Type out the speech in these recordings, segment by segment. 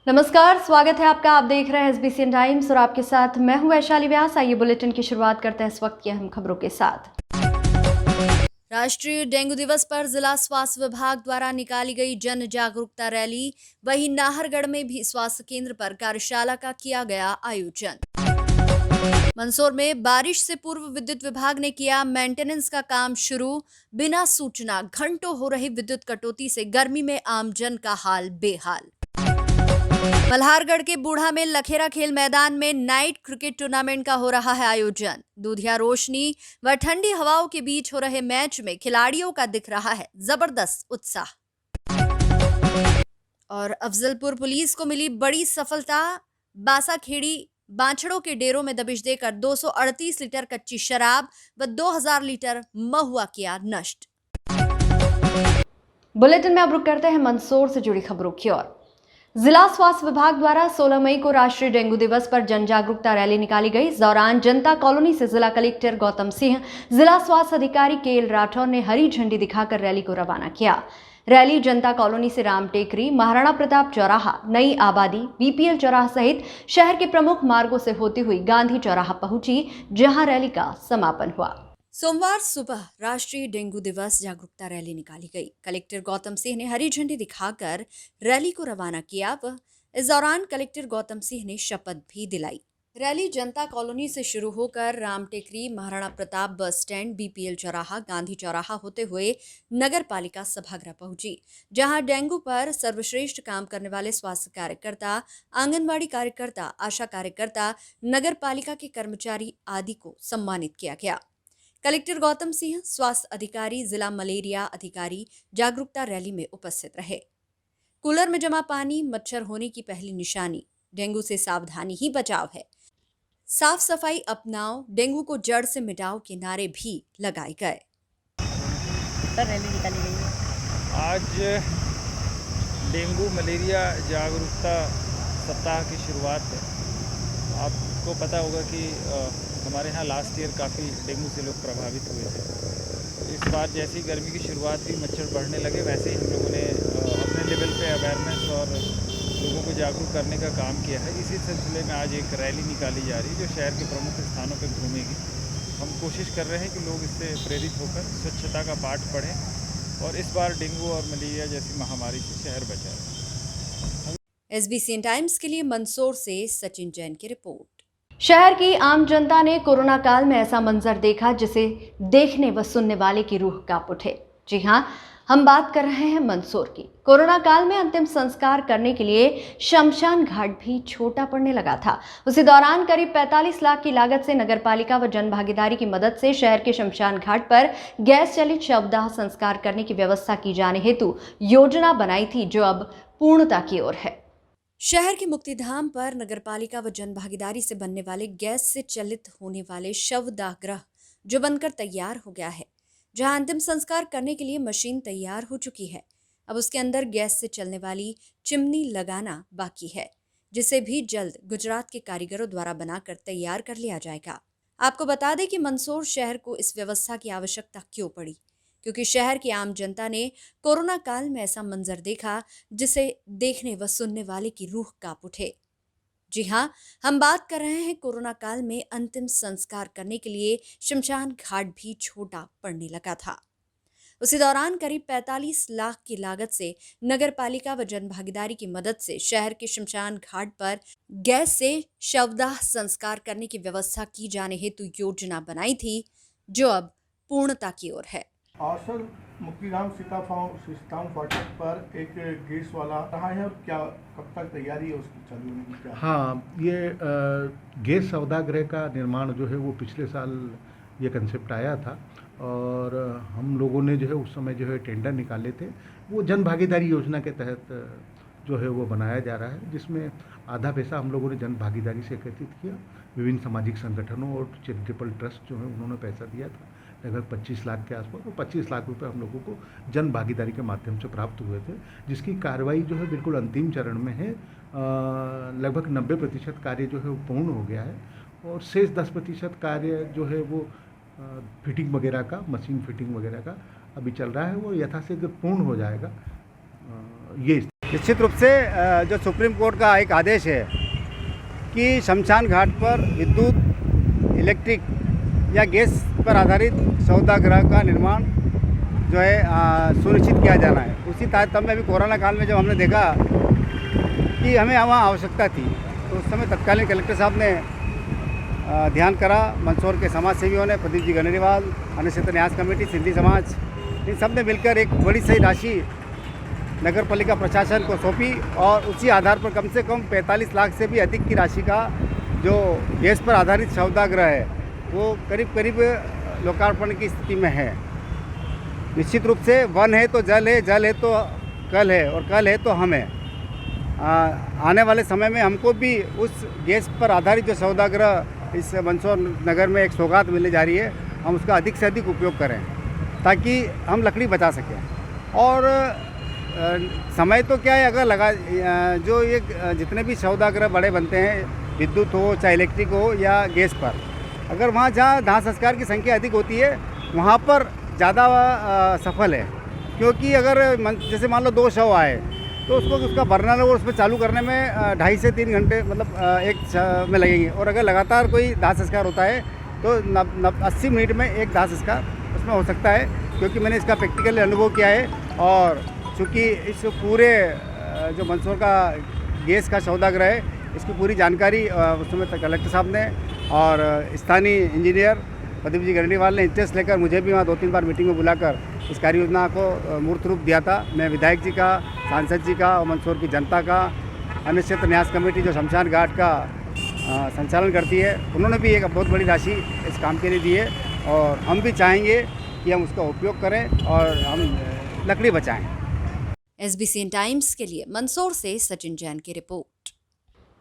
नमस्कार, स्वागत है आपका। आप देख रहे हैं एसबीसी टाइम्स और आपके साथ मैं हूं वैशाली व्यास। आइए बुलेटिन की शुरुआत करते हैं इस वक्त की अहम खबरों के साथ। राष्ट्रीय डेंगू दिवस पर जिला स्वास्थ्य विभाग द्वारा निकाली गई जन जागरूकता रैली, वहीं नाहरगढ़ में भी स्वास्थ्य केंद्र पर कार्यशाला का किया गया आयोजन। मंदसौर में बारिश से पूर्व विद्युत विभाग ने किया मेंटेनेंस का काम शुरू। बिना सूचना घंटों हो रही विद्युत कटौती से गर्मी में आमजन का हाल बेहाल। मल्हारगढ़ के बूढ़ा में लखेरा खेल मैदान में नाइट क्रिकेट टूर्नामेंट का हो रहा है आयोजन। दूधिया रोशनी व ठंडी हवाओं के बीच हो रहे मैच में खिलाड़ियों का दिख रहा है जबरदस्त उत्साह। और अफजलपुर पुलिस को मिली बड़ी सफलता। बासाखेड़ी बांछड़ों के डेरों में दबिश देकर 238 लीटर कच्ची शराब व 2000 लीटर महुआ किया नष्ट। बुलेटिन में अब रुक करते हैं मंदसौर से जुड़ी खबरों की ओर। जिला स्वास्थ्य विभाग द्वारा 16 मई को राष्ट्रीय डेंगू दिवस पर जन जागरूकता रैली निकाली गई। इस दौरान जनता कॉलोनी से जिला कलेक्टर गौतम सिंह, जिला स्वास्थ्य अधिकारी केएल राठौर ने हरी झंडी दिखाकर रैली को रवाना किया। रैली जनता कॉलोनी से राम टेकरी, महाराणा प्रताप चौराहा, नई आबादी, बीपीएल चौराहा सहित शहर के प्रमुख मार्गों से होती हुई गांधी चौराहा पहुंची, जहां रैली का समापन हुआ। सोमवार सुबह राष्ट्रीय डेंगू दिवस जागरूकता रैली निकाली गई। कलेक्टर गौतम सिंह ने हरी झंडी दिखाकर रैली को रवाना किया। इस दौरान कलेक्टर गौतम सिंह ने शपथ भी दिलाई। रैली जनता कॉलोनी से शुरू होकर राम टेकरी, Maharana Pratap bus stand, BPL चौराहा, गांधी चौराहा होते हुए नगर पालिका सभागृह पहुंची, जहां डेंगू पर सर्वश्रेष्ठ काम करने वाले स्वास्थ्य कार्यकर्ता, आंगनबाड़ी कार्यकर्ता, आशा कार्यकर्ता, नगर पालिका के कर्मचारी आदि को सम्मानित किया गया। कलेक्टर गौतम सिंह, स्वास्थ्य अधिकारी, जिला मलेरिया अधिकारी जागरूकता रैली में उपस्थित रहे। कूलर में जमा पानी मच्छर होने की पहली निशानी, डेंगू से सावधानी ही बचाव है। साफ सफाई अपनाओ, डेंगू को जड़ से मिटाओ के नारे भी लगाए गए। रैली निकाली गई है। आज डेंगू मलेरिया जागरूकता सप्ताह की शुरुआत है। आपको पता होगा कि हमारे यहाँ लास्ट ईयर काफ़ी डेंगू से लोग प्रभावित हुए थे। इस बार जैसी गर्मी की शुरुआत हुई, मच्छर बढ़ने लगे, वैसे ही हम लोगों ने अपने लेवल पे अवेयरनेस और लोगों को जागरूक करने का काम किया है। इसी सिलसिले में आज एक रैली निकाली जा रही है जो शहर के प्रमुख स्थानों पर घूमेगी। हम कोशिश कर रहे हैं कि लोग इससे प्रेरित होकर स्वच्छता का पाठ पढ़ें और इस बार डेंगू और मलेरिया जैसी महामारी से शहर बचाएं। एसबीसी टाइम्स के लिए मंदसौर से सचिन जैन की रिपोर्ट। शहर की आम जनता ने कोरोना काल में ऐसा मंजर देखा जिसे देखने व सुनने वाले की रूह कांप उठे। जी हां, हम बात कर रहे हैं मंदसौर की। कोरोना काल में अंतिम संस्कार करने के लिए शमशान घाट भी छोटा पड़ने लगा था। उसी दौरान करीब 45 लाख की लागत से नगरपालिका व जन भागीदारी की मदद से शहर के शमशान घाट पर गैस चलित शवदाह संस्कार करने की व्यवस्था की जाने हेतु योजना बनाई थी, जो अब पूर्णता की ओर है। शहर के मुक्तिधाम पर नगरपालिका व जन भागीदारी से बनने वाले गैस से चलित होने वाले शवदाह गृह जो बनकर तैयार हो गया है, जहां अंतिम संस्कार करने के लिए मशीन तैयार हो चुकी है। अब उसके अंदर गैस से चलने वाली चिमनी लगाना बाकी है, जिसे भी जल्द गुजरात के कारीगरों द्वारा बनाकर तैयार कर लिया जाएगा। आपको बता दें कि मंदसौर शहर को इस व्यवस्था की आवश्यकता क्यों पड़ी, क्योंकि शहर की आम जनता ने कोरोना काल में ऐसा मंजर देखा जिसे देखने व सुनने वाले की रूह कांप उठे। जी हां, हम बात कर रहे हैं कोरोना काल में अंतिम संस्कार करने के लिए शमशान घाट भी छोटा पड़ने लगा था। उसी दौरान करीब 45 लाख की लागत से नगरपालिका व जन भागीदारी की मदद से शहर के शमशान घाट पर गैस से शवदाह संस्कार करने की व्यवस्था की जाने हेतु योजना बनाई थी, जो अब पूर्णता की ओर है। सर, मुक्तिधाम सीताराम फाटक पर एक गैस वाला रहा है और क्या कब तक तैयारी है उसकी चालू होने की? क्या? हाँ, ये गैस सौदागृह का निर्माण जो है वो पिछले साल ये कंसेप्ट आया था और हम लोगों ने जो है उस समय जो है टेंडर निकाले थे। वो जन भागीदारी योजना के तहत जो है वो बनाया जा रहा है, जिसमें आधा पैसा हम लोगों ने जन भागीदारी से एकत्रित किया। विभिन्न सामाजिक संगठनों और चैरिटेबल ट्रस्ट जो है उन्होंने पैसा दिया था, लगभग 25 लाख के आसपास। और 25 लाख रुपए हम लोगों को जन भागीदारी के माध्यम से प्राप्त हुए थे, जिसकी कार्रवाई जो है बिल्कुल अंतिम चरण में है। लगभग 90% कार्य जो है वो पूर्ण हो गया है और शेष 10% कार्य जो है वो फिटिंग वगैरह का, मशीन फिटिंग वगैरह का अभी चल रहा है। वो यथाशीघ्र पूर्ण हो जाएगा। ये निश्चित रूप से जो सुप्रीम कोर्ट का एक आदेश है कि शमशान घाट पर विद्युत, इलेक्ट्रिक या गैस पर आधारित सौदागृह का निर्माण जो है सुनिश्चित किया जाना है। उसी तारतम्य में अभी कोरोना काल में जब हमने देखा कि हमें वहाँ आवश्यकता थी, तो उस समय तत्कालीन कलेक्टर साहब ने ध्यान करा, मंदसौर के समाज सेवियों ने, प्रदीप जी गनेरीवाल, अन्य क्षेत्र न्यास कमेटी, सिंधी समाज, इन सब ने मिलकर एक बड़ी सही राशि नगर पालिका प्रशासन को सौंपी और उसी आधार पर कम से कम 45 लाख से भी अधिक की राशि का जो गैस पर आधारित सौदागृह है वो करीब करीब लोकार्पण की स्थिति में है। निश्चित रूप से वन है तो जल है, जल है तो कल है और कल है तो हम है। आने वाले समय में हमको भी उस गैस पर आधारित जो सौदागृह इस मंदसौर नगर में एक सौगात मिलने जा रही है, हम उसका अधिक से अधिक उपयोग करें ताकि हम लकड़ी बचा सकें। और समय तो क्या है, अगर लगा जो ये जितने भी सौदागृह बड़े बनते हैं, विद्युत हो चाहे इलेक्ट्रिक हो या गैस पर, अगर वहाँ जहाँ दाह संस्कार की संख्या अधिक होती है वहाँ पर ज़्यादा सफल है। क्योंकि अगर जैसे मान लो 2 शव आए तो उसका बर्नर और उसमें चालू करने में 2.5 से 3 घंटे मतलब एक में लगेंगे। और अगर लगातार कोई दाह संस्कार होता है तो 80 मिनट में एक दाह संस्कार उसमें हो सकता है, क्योंकि मैंने इसका प्रैक्टिकली अनुभव किया है। और चूँकि इस पूरे जो मंदसौर का गैस का सौदागृह है, इसकी पूरी जानकारी उस समय तक कलेक्टर साहब ने और स्थानीय इंजीनियर प्रदीप जी गनेरीवाल ने इंटरेस्ट लेकर मुझे भी वहाँ 2-3 बार मीटिंग में बुलाकर इस कार्य योजना को मूर्त रूप दिया था। मैं विधायक जी का, सांसद जी का और मंदसौर की जनता का, अन्य क्षेत्र न्यास कमेटी जो शमशान घाट का संचालन करती है, उन्होंने भी एक बहुत बड़ी राशि इस काम के लिए दी है। और हम भी चाहेंगे कि हम उसका उपयोग करें और हम लकड़ी बचाएँ। SBCN टाइम्स के लिए मंदसौर से सचिन जैन की रिपोर्ट।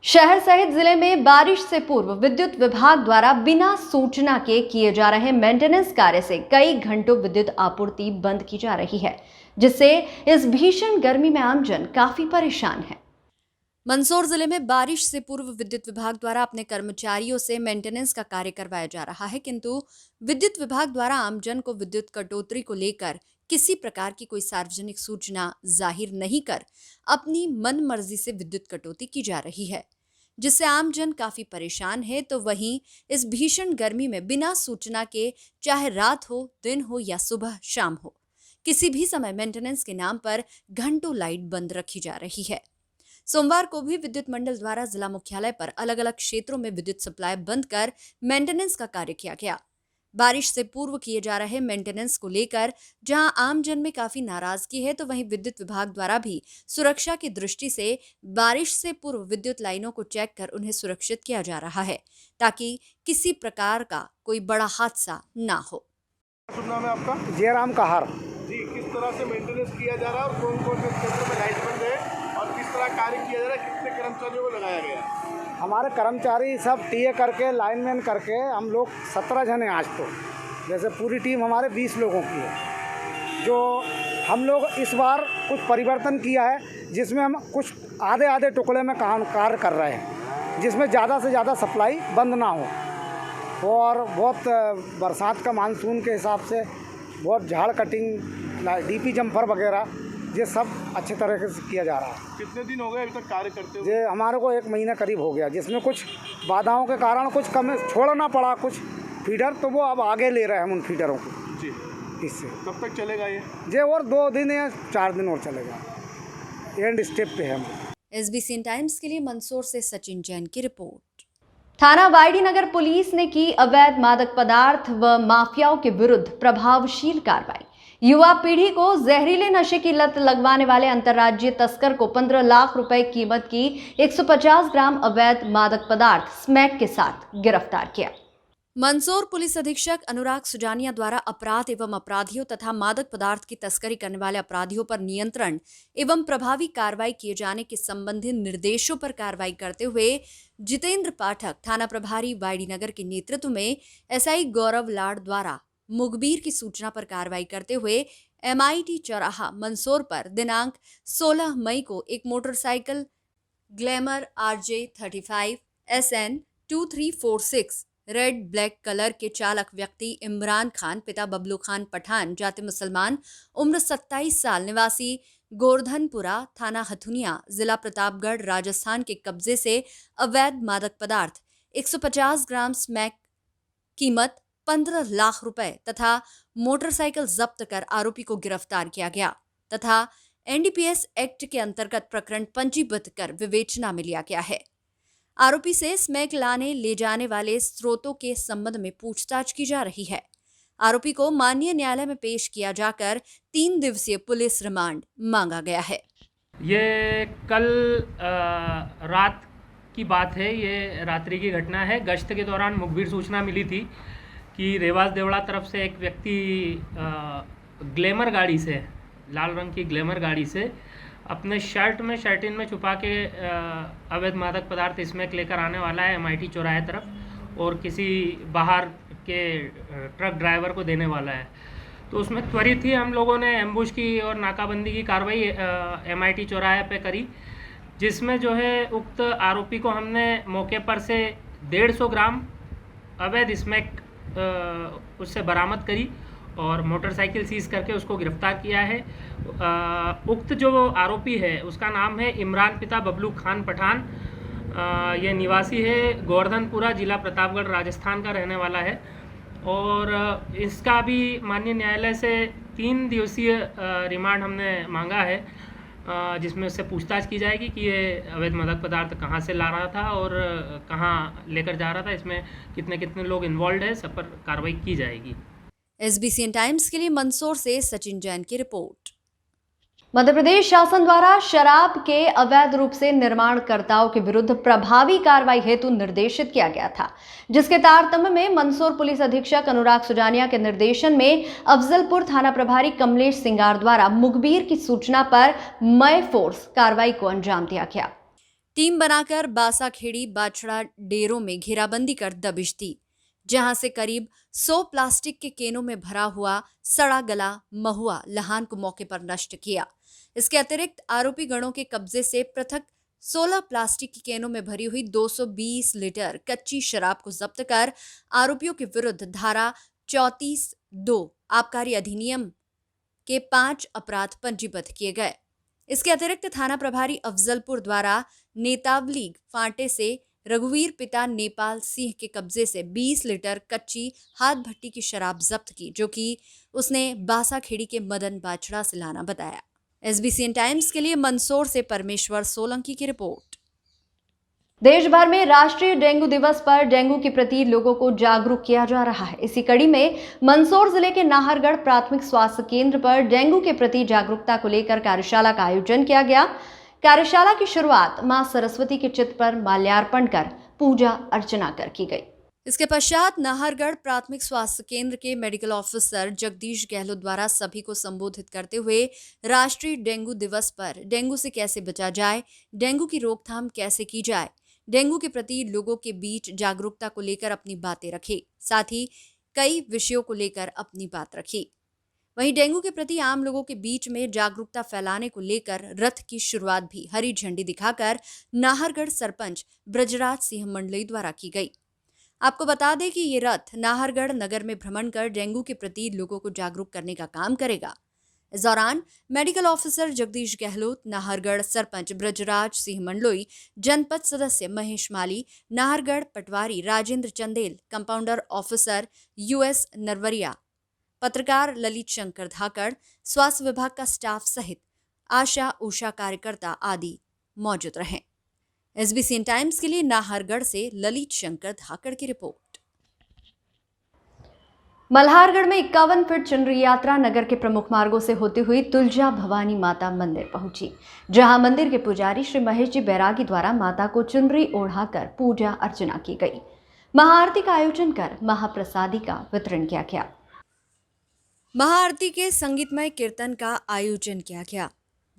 शहर सहित जिले में बारिश से पूर्व विद्युत विभाग द्वारा बिना सूचना के किए जा रहे मेंटेनेंस कार्य से कई घंटों विद्युत आपूर्ति बंद की जा रही है, जिससे इस भीषण गर्मी में आमजन काफी परेशान है। मंदसौर जिले में बारिश से पूर्व विद्युत विभाग द्वारा अपने कर्मचारियों से मेंटेनेंस का कार्य करवाया जा रहा है, किंतु विद्युत विभाग द्वारा आमजन को विद्युत कटौती को लेकर किसी प्रकार की कोई सार्वजनिक सूचना जाहिर नहीं कर अपनी मन मर्जी से विद्युत कटौती की जा रही है, जिससे आमजन काफी परेशान है। तो वहीं इस भीषण गर्मी में बिना सूचना के, चाहे रात हो, दिन हो या सुबह शाम हो, किसी भी समय मेंटेनेंस के नाम पर घंटों लाइट बंद रखी जा रही है। सोमवार को भी विद्युत मंडल द्वारा जिला मुख्यालय पर अलग अलग क्षेत्रों में विद्युत सप्लाई बंद कर मेंटेनेंस का कार्य किया गया। बारिश से पूर्व किए जा रहे मेंटेनेंस को लेकर जहां आमजन में काफी नाराजगी है, तो वहीं विद्युत विभाग द्वारा भी सुरक्षा की दृष्टि से बारिश से पूर्व विद्युत लाइनों को चेक कर उन्हें सुरक्षित किया जा रहा है, ताकि किसी प्रकार का कोई बड़ा हादसा ना हो। शुभ नाम है आपका? जयराम कहार। जी, किस तरह से मेंटेनेंस किया जा रहा है और कौन कौन से क्षेत्र में लाइट बंद है और किस तरह कार्य किया जा रहा है, कितने कर्मचारियों को लगाया गया है? हमारे कर्मचारी सब टीए करके, लाइनमैन करके, हम लोग 17 जन हैं आज तो। जैसे पूरी टीम हमारे 20 लोगों की है। जो हम लोग इस बार कुछ परिवर्तन किया है, जिसमें हम कुछ आधे आधे टुकड़े में कार्य कर रहे हैं, जिसमें ज़्यादा से ज़्यादा सप्लाई बंद ना हो। और बहुत बरसात का मानसून के हिसाब से बहुत झाड़ कटिंग, डीपी जम्पर वगैरह, ये सब अच्छे तरीके से किया जा रहा है। कितने दिन हो गए अभी तक कार्य करते हुए? ये हमारे को 1 महीना करीब हो गया, जिसमें कुछ बाधाओं के कारण कुछ कम छोड़ना पड़ा, कुछ फीडर, तो वो अब आगे ले रहे हैं हम उन फीडरों को। जी, इससे कब तक चलेगा ये? और 2 दिन या 4 दिन और चलेगा। एंड स्टेप पे है हम। SBCN टाइम्स के लिए मंदसौर से सचिन जैन की रिपोर्ट। थाना वाईडी नगर पुलिस ने की अवैध मादक पदार्थ व माफियाओं के विरुद्ध प्रभावशील कार्रवाई। युवा पीढ़ी को जहरीले नशे की लत लगवाने वाले अंतर्राज्यीय तस्कर को 15 लाख रुपए कीमत की 150 ग्राम अवैध मादक पदार्थ स्मैक के साथ गिरफ्तार किया। मंदसौर पुलिस अधीक्षक अनुराग सुजानिया द्वारा अपराध एवं अपराधियों तथा मादक पदार्थ की तस्करी करने वाले अपराधियों पर नियंत्रण एवं प्रभावी कार्रवाई किए जाने के संबंधित निर्देशों पर कार्रवाई करते हुए जितेंद्र पाठक, थाना प्रभारी वाईडी नगर के नेतृत्व में SI गौरव लाड़ द्वारा मुखबिर की सूचना पर कार्रवाई करते हुए MIT चौराहा मंदसौर पर दिनांक 16 मई को एक motorcycle glamour RJ 35 SN 2346 red black colour के चालक व्यक्ति इमरान खान पिता बबलू खान पठान जाति मुसलमान उम्र 27 साल निवासी गोवर्धनपुरा थाना हथुनिया जिला प्रतापगढ़ राजस्थान के कब्जे से अवैध मादक पदार्थ 150 ग्राम स्मैक कीमत 15 लाख रुपए तथा मोटरसाइकिल जब्त कर आरोपी को गिरफ्तार किया गया तथा एनडीपीएस एक्ट के अंतर्गत प्रकरण पंजीबद्ध कर विवेचना में लिया गया है। आरोपी से स्मैक लाने ले जाने वाले स्रोतों के संबंध में पूछताछ की जा रही है। आरोपी को माननीय न्यायालय में पेश किया जाकर 3 दिवसीय पुलिस रिमांड मांगा गया है। ये कल रात की बात है, ये रात्रि की घटना है। गश्त के दौरान मुखबिर सूचना मिली थी कि रेवास देवड़ा तरफ से एक व्यक्ति ग्लैमर गाड़ी से, लाल रंग की ग्लैमर गाड़ी से अपने शर्टिन में छुपा के अवैध मादक पदार्थ इसमें लेकर आने वाला है MIT चौराहे तरफ और किसी बाहर के ट्रक ड्राइवर को देने वाला है। तो उसमें त्वरित ही हम लोगों ने एम्बुश की और नाकाबंदी की कार्रवाई MIT चौराहे पे करी, जिसमें जो है उक्त आरोपी को हमने मौके पर से 150 ग्राम अवैध स्मैक उससे बरामद करी और मोटरसाइकिल सीज करके उसको गिरफ्तार किया है। उक्त जो आरोपी है उसका नाम है इमरान पिता बबलू खान पठान। यह निवासी है गोवर्धनपुरा जिला प्रतापगढ़ राजस्थान का रहने वाला है और इसका भी माननीय न्यायालय से 3 दिवसीय रिमांड हमने मांगा है, जिसमें उससे पूछताछ की जाएगी कि ये अवैध मादक पदार्थ कहाँ से ला रहा था और कहाँ लेकर जा रहा था, इसमें कितने लोग इन्वॉल्व है, सब पर कार्रवाई की जाएगी। SBCN टाइम्स के लिए मंदसौर से सचिन जैन की रिपोर्ट। मध्य प्रदेश शासन द्वारा शराब के अवैध रूप से निर्माणकर्ताओं के विरुद्ध प्रभावी कार्रवाई हेतु निर्देशित किया गया था, जिसके तारतम्य में मंदसौर पुलिस अधीक्षक अनुराग सुजानिया के निर्देशन में अफजलपुर थाना प्रभारी कमलेश सिंगार द्वारा मुखबिर की सूचना पर मय फोर्स कार्रवाई को अंजाम दिया गया। टीम बनाकर बासाखेड़ी बाछड़ा डेरों में घेराबंदी कर दबिश दी, जहां से करीब 100 प्लास्टिक के केनों में भरा हुआ सड़ा गला महुआ लहान को मौके पर नष्ट किया। इसके अतिरिक्त आरोपी गणों के कब्जे से पृथक 16 प्लास्टिक की केनों में भरी हुई 220 लीटर कच्ची शराब को जब्त कर आरोपियों के विरुद्ध धारा 34(2) आबकारी अधिनियम के 5 अपराध पंजीबद्ध किए गए। इसके अतिरिक्त थाना प्रभारी अफजलपुर द्वारा नेतावली फांटे से रघुवीर पिता नेपाल सिंह के कब्जे से 20 लीटर कच्ची हाथ भट्टी की शराब जब्त की, जो कि उसने बासाखेड़ी के मदन बाछड़ा से लाना बताया। SBCN टाइम्स के लिए मंदसौर से परमेश्वर सोलंकी की रिपोर्ट। देश भर में राष्ट्रीय डेंगू दिवस पर डेंगू के प्रति लोगों को जागरूक किया जा रहा है। इसी कड़ी में मंदसौर जिले के नाहरगढ़ प्राथमिक स्वास्थ्य केंद्र पर डेंगू के प्रति जागरूकता को लेकर कार्यशाला का आयोजन किया गया। कार्यशाला की शुरुआत मां सरस्वती के चित्र पर माल्यार्पण कर पूजा अर्चना कर की गई। इसके पश्चात नाहरगढ़ प्राथमिक स्वास्थ्य केंद्र के मेडिकल ऑफिसर जगदीश गहलोत द्वारा सभी को संबोधित करते हुए राष्ट्रीय डेंगू दिवस पर डेंगू से कैसे बचा जाए, डेंगू की रोकथाम कैसे की जाए, डेंगू के प्रति लोगों के बीच जागरूकता को लेकर अपनी बातें रखी। साथ ही कई विषयों को लेकर अपनी बात रखी। वहीं डेंगू के प्रति आम लोगों के बीच में जागरूकता फैलाने को लेकर रथ की शुरुआत भी हरी झंडी दिखाकर नाहरगढ़ सरपंच ब्रजराज सिंह मंडलई द्वारा की गई। आपको बता दें कि ये रथ नाहरगढ़ नगर में भ्रमण कर डेंगू के प्रति लोगों को जागरूक करने का काम करेगा। इस दौरान मेडिकल ऑफिसर जगदीश गहलोत, नाहरगढ़ सरपंच ब्रजराज सिंह मंडलोई, जनपद सदस्य Mahesh Mali, Nahargarh patwari Rajendra Chandel, compounder officer US Narwariya, पत्रकार ललित शंकर धाकड़, स्वास्थ्य विभाग का स्टाफ सहित आशा उषा कार्यकर्ता आदि मौजूद रहे। SBCN टाइम्स के लिए नाहरगढ़ से ललित शंकर धाकड़ की रिपोर्ट। मल्हारगढ़ में 51 फीट चुनरी यात्रा नगर के प्रमुख मार्गों से होती हुई तुलजा भवानी माता मंदिर पहुंची, जहां मंदिर के पुजारी श्री महेश जी बैरागी द्वारा माता को चुनरी ओढ़ाकर पूजा अर्चना की गई। महाआरती का आयोजन कर महाप्रसादी का वितरण किया गया। महाआरती के संगीतमय कीर्तन का आयोजन किया गया,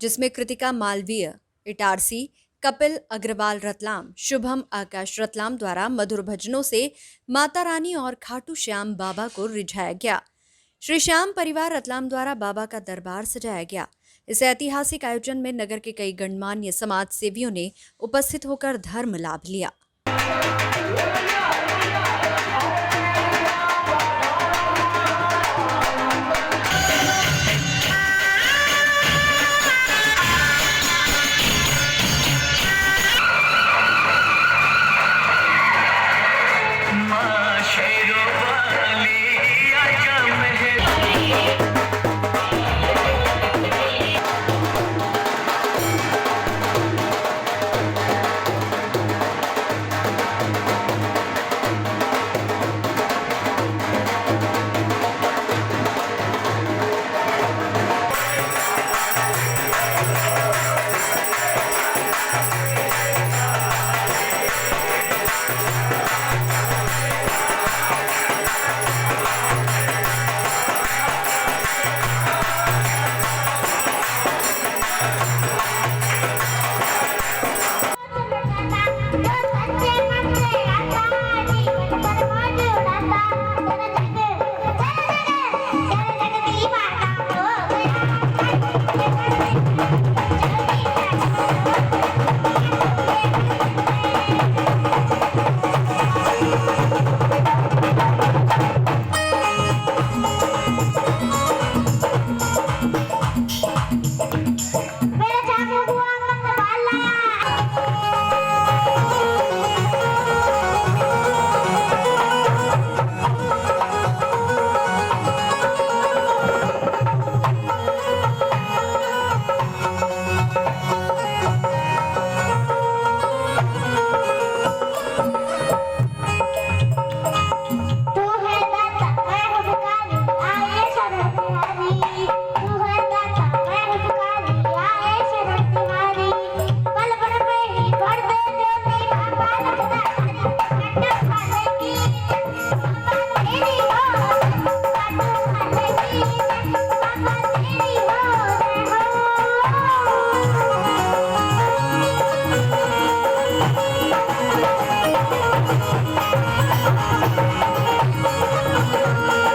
जिसमें कृतिका मालवीय इटारसी, कपिल अग्रवाल रतलाम, शुभम आकाश रतलाम द्वारा मधुर भजनों से माता रानी और खाटू श्याम बाबा को रिझाया गया। श्री श्याम परिवार रतलाम द्वारा बाबा का दरबार सजाया गया। इस ऐतिहासिक आयोजन में नगर के कई गणमान्य समाज सेवियों ने उपस्थित होकर धर्म लाभ लिया।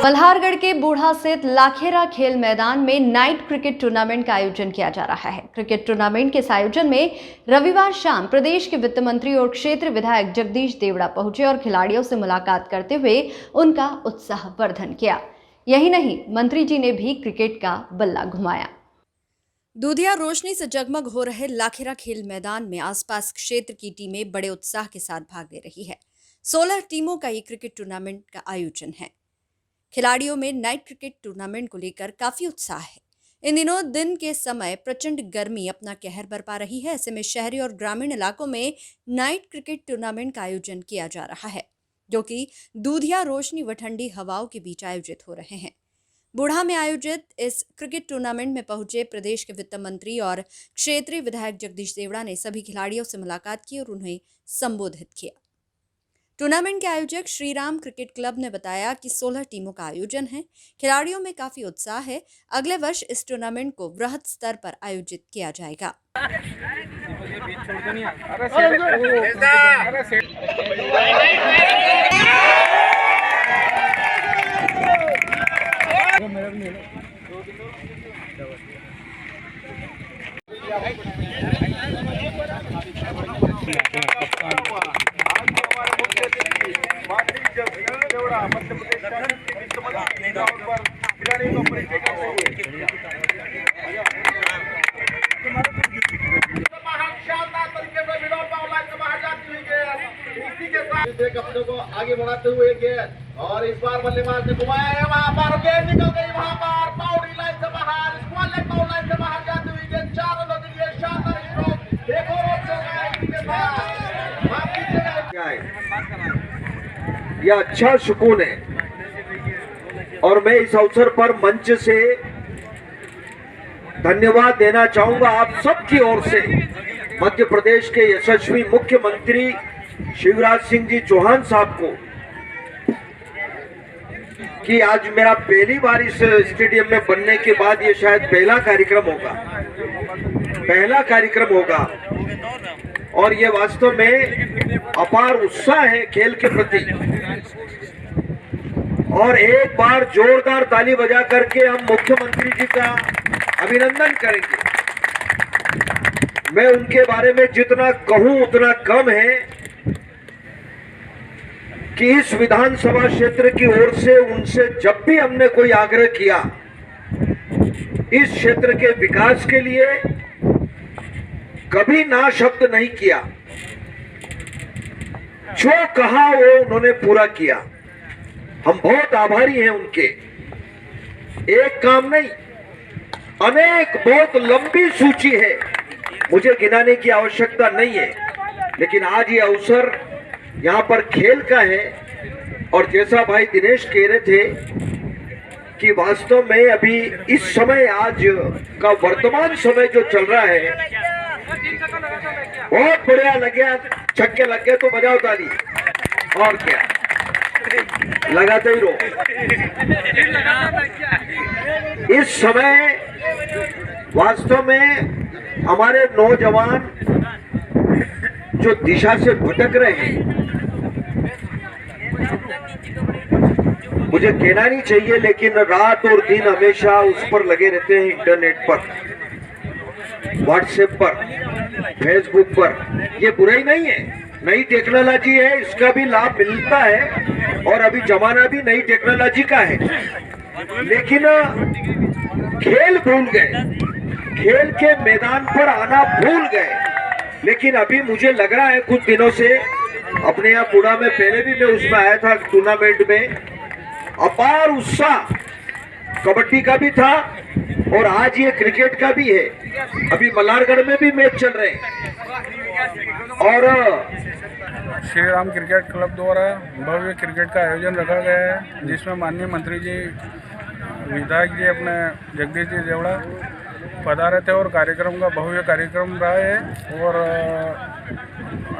मल्हारगढ़ के बूढ़ा स्थित लाखेरा खेल मैदान में नाइट क्रिकेट टूर्नामेंट का आयोजन किया जा रहा है। क्रिकेट टूर्नामेंट के इस आयोजन में रविवार शाम प्रदेश के वित्त मंत्री और क्षेत्रीय विधायक जगदीश देवड़ा पहुंचे और खिलाड़ियों से मुलाकात करते हुए उनका उत्साहवर्धन किया। यही नहीं, मंत्री जी ने भी क्रिकेट का बल्ला घुमाया। दूधिया रोशनी से जगमग हो रहे लाखेरा खेल मैदान में आसपास क्षेत्र की टीमें बड़े उत्साह के साथ भाग ले रही है। 16 टीमों का ये क्रिकेट टूर्नामेंट का आयोजन है। खिलाड़ियों में नाइट क्रिकेट टूर्नामेंट को लेकर काफी उत्साह है। इन दिनों दिन के समय प्रचंड गर्मी अपना कहर बरपा रही है। ऐसे में शहरी और ग्रामीण इलाकों में नाइट क्रिकेट टूर्नामेंट का आयोजन किया जा रहा है, जो कि दूधिया रोशनी व ठंडी हवाओं के बीच आयोजित हो रहे हैं। बूढ़ा में आयोजित इस क्रिकेट टूर्नामेंट में पहुंचे प्रदेश के वित्त मंत्री और क्षेत्रीय विधायक जगदीश देवड़ा ने सभी खिलाड़ियों से मुलाकात की और उन्हें संबोधित किया। टूर्नामेंट के आयोजक श्रीराम क्रिकेट क्लब ने बताया कि 16 टीमों का आयोजन है। खिलाड़ियों में काफी उत्साह है। अगले वर्ष इस टूर्नामेंट को वृहद स्तर पर आयोजित किया जाएगा। अपने को आगे बढ़ाते हुए गेंद और इस बार बल्लेबाज ने घुमाया है, वहां पर गेंद निकल गई, वहां पर बाउंड्री लाइन से बाहर, स्क्वायर लेग बाउंड्री लाइन से बाहर जाती हुई गेंद 4 रनों के लिए शानदार स्ट्रोक। एक और यह अच्छा सुकून है और मैं इस अवसर पर मंच से धन्यवाद देना चाहूंगा आप सबकी ओर से मध्य प्रदेश के यशस्वी मुख्यमंत्री शिवराज सिंह जी चौहान साहब को कि आज मेरा पहली बार इस स्टेडियम में बनने के बाद ये शायद पहला कार्यक्रम होगा और ये वास्तव में अपार उत्साह है खेल के प्रति। और एक बार जोरदार ताली बजा करके हम मुख्यमंत्री जी का अभिनंदन करेंगे। मैं उनके बारे में जितना कहूं उतना कम है कि इस विधानसभा क्षेत्र की ओर से उनसे जब भी हमने कोई आग्रह किया इस क्षेत्र के विकास के लिए, कभी ना शब्द नहीं किया। जो कहा वो उन्होंने पूरा किया। हम बहुत आभारी हैं उनके। एक काम नहीं, अनेक बहुत लंबी सूची है, मुझे गिनाने की आवश्यकता नहीं है। लेकिन आज ये अवसर यहाँ पर खेल का है और जैसा भाई दिनेश कह रहे थे कि वास्तव में अभी इस समय आज का वर्तमान समय जो चल रहा है बहुत बढ़िया लग गया। छक्के लग गए तो बजाओ ताली, और क्या लगाते ही रहो। इस समय वास्तव में हमारे नौजवान जो दिशा से भटक रहे हैं, मुझे कहना नहीं चाहिए लेकिन रात और दिन हमेशा उस पर लगे रहते हैं, इंटरनेट पर, व्हाट्सएप पर, फेसबुक पर। ये बुराई नहीं है, नई टेक्नोलॉजी है, इसका भी लाभ मिलता है और अभी जमाना भी नई टेक्नोलॉजी का है। लेकिन खेल भूल गए, खेल के मैदान पर आना भूल गए। लेकिन अभी मुझे लग रहा है कुछ दिनों से अपने यहाँ बूढ़ा में, पहले भी मैं उसमें आया था टूर्नामेंट में, अपार उत्साह कबड्डी का भी था और आज ये क्रिकेट का भी है। अभी मल्हारगढ़ में भी मैच चल रहे हैं और श्रीराम क्रिकेट क्लब द्वारा भव्य क्रिकेट का आयोजन रखा गया है, जिसमें माननीय मंत्री जी, विधायक जी अपने जगदीश जी देवड़ा पधारे थे और कार्यक्रम का भव्य कार्यक्रम रहा है और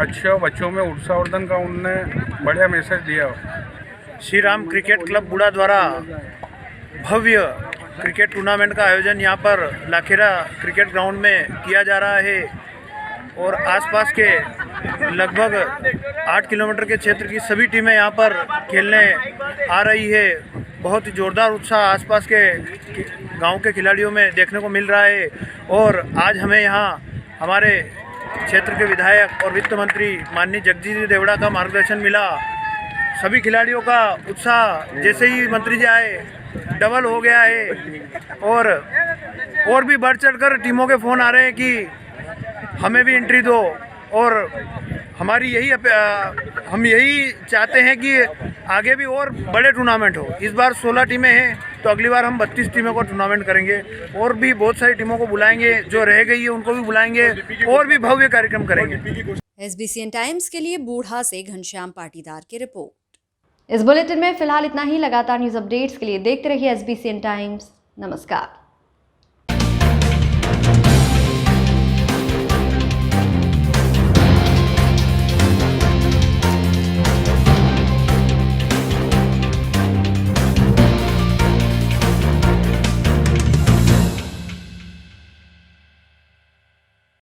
अच्छे बच्चों में उत्साहवर्धन का उनने बढ़िया मैसेज दिया। श्री राम क्रिकेट क्लब बूढ़ा द्वारा भव्य क्रिकेट टूर्नामेंट का आयोजन यहाँ पर लाखेरा क्रिकेट ग्राउंड में किया जा रहा है और आसपास के लगभग 8 किलोमीटर के क्षेत्र की सभी टीमें यहाँ पर खेलने आ रही है बहुत ही ज़ोरदार उत्साह आसपास के गांव के खिलाड़ियों में देखने को मिल रहा है। और आज हमें यहाँ हमारे क्षेत्र के विधायक और वित्त मंत्री माननीय जगदीश जी देवड़ा का मार्गदर्शन मिला। सभी खिलाड़ियों का उत्साह जैसे ही मंत्री जी आए डबल हो गया है और भी बढ़ चढ़कर टीमों के फ़ोन आ रहे हैं कि हमें भी एंट्री दो। और हमारी हम यही चाहते हैं कि आगे भी और बड़े टूर्नामेंट हो। इस बार 16 टीमें हैं तो अगली बार हम 32 टीमों को टूर्नामेंट करेंगे और भी बहुत सारी टीमों को बुलाएंगे, जो रह गई है उनको भी बुलाएंगे और भी भव्य कार्यक्रम करेंगे। SBCN टाइम्स के लिए बूढ़ा से घनश्याम पाटीदार की रिपोर्ट। इस बुलेटिन में फिलहाल इतना ही। लगातार न्यूज अपडेट्स के लिए देखते रहिए SBCN टाइम्स। नमस्कार।